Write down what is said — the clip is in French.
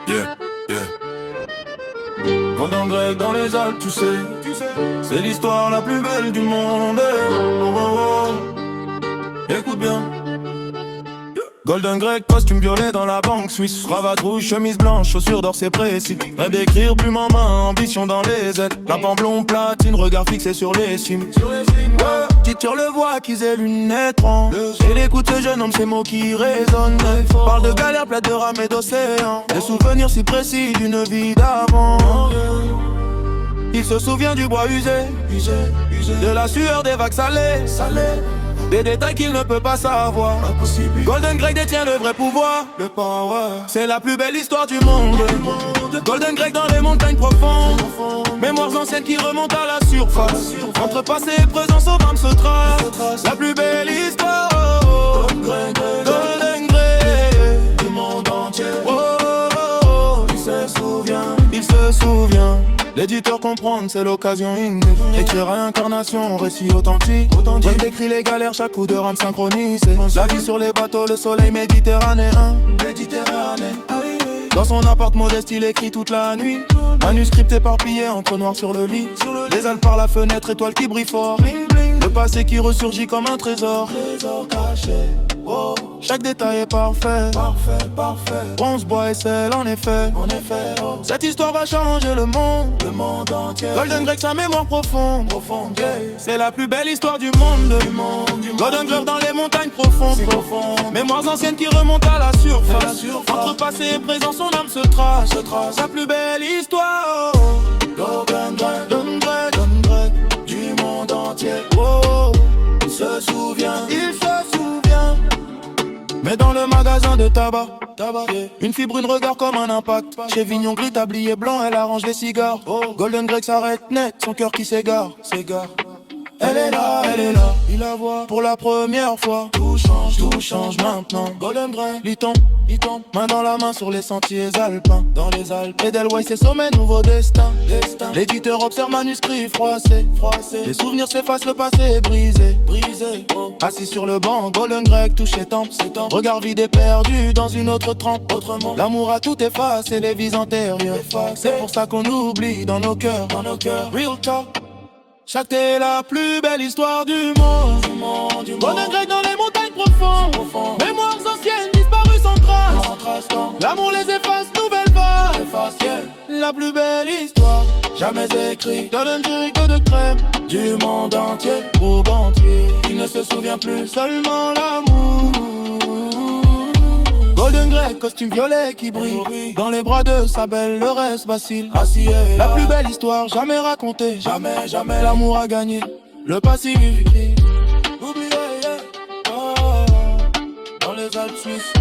Yeah, yeah. Golden Greg dans les Alpes, tu sais, c'est l'histoire la plus belle du monde. Oh, oh, oh. Écoute bien. Golden Greg, costume violet dans la banque suisse. Cravate rouge, chemise blanche, chaussures d'or, c'est précis. Rêve d'écrire, plume en main, ambition dans les ailes. La blond platine, regard fixé sur les cimes. Titure le voix, qu'ils aient lunettes rondes. Et écoute ce jeune homme, ces mots qui résonnent. Parle de galère, plate de rame et d'océan. Des souvenirs si précis d'une vie d'avant. Il se souvient du bois usé, de la sueur des vagues salées. Des détails qu'il ne peut pas savoir. Golden Greg détient le vrai pouvoir, le power. C'est la plus belle histoire du monde. Golden Greg dans les montagnes profondes. Mémoires anciennes qui remontent à la surface. Entre passé et présent, son âme se trace. La plus belle histoire, Golden Greg du monde entier. Il se souvient. L'éditeur comprendre, c'est l'occasion unique. Écrire réincarnation, récit authentique. Greg décrit les galères, chaque coup de rame synchronisé. La vie sur les bateaux, le soleil méditerranéen. Dans son appart modeste, il écrit toute la nuit. Manuscrit éparpillé, encre noire sur le lit. Les Alpes par la fenêtre, étoile qui brille fort. Le passé qui ressurgit comme un trésor caché. Chaque détail est parfait. Bronze, bois et sel, en effet. Cette histoire va changer le monde entier. Golden Greg, sa mémoire profonde. C'est la plus belle histoire du monde. Golden Greg dans les montagnes profondes. Mémoires anciennes qui remontent à la surface. Entre passé et présent, son âme se trace. Sa plus belle histoire. Golden Greg du monde entier. Il se souvient. Mais dans le magasin de tabac, une fibre, une regard comme un impact. Chez Vignon gris, tablier blanc, elle arrange les cigares. Golden Greg s'arrête net, son cœur qui s'égare. Elle est là, il la voit pour la première fois. Tout change maintenant. Golden Greg, il tombe, main dans la main sur les sentiers alpins. Dans les Alpes, Edelweiss, ses sommets, nouveau destin. L'éditeur observe manuscrit froissé. Les souvenirs s'effacent, le passé est brisé. Assis sur le banc, Golden Greg touche ses tempes. Regard vide et perdu dans une autre trempe. Autrement, l'amour a tout effacé, les vies antérieures. C'est pour ça qu'on oublie dans nos cœurs. Real talk. Chaque est la plus belle histoire du monde. Golden Greg dans les montagnes profondes. Mémoires anciennes disparues sans trace. L'amour les efface, nouvelle phase. La plus belle histoire jamais écrite. Golden Greg de crème du monde entier. Groupe entier, il ne se souvient plus, seulement l'amour. Golden Greg, costume violet qui brille. Dans les bras de sa belle, le reste vacille. La plus belle histoire jamais racontée. Jamais l'amour a gagné le passif. Oublié, dans les Alpes suisses.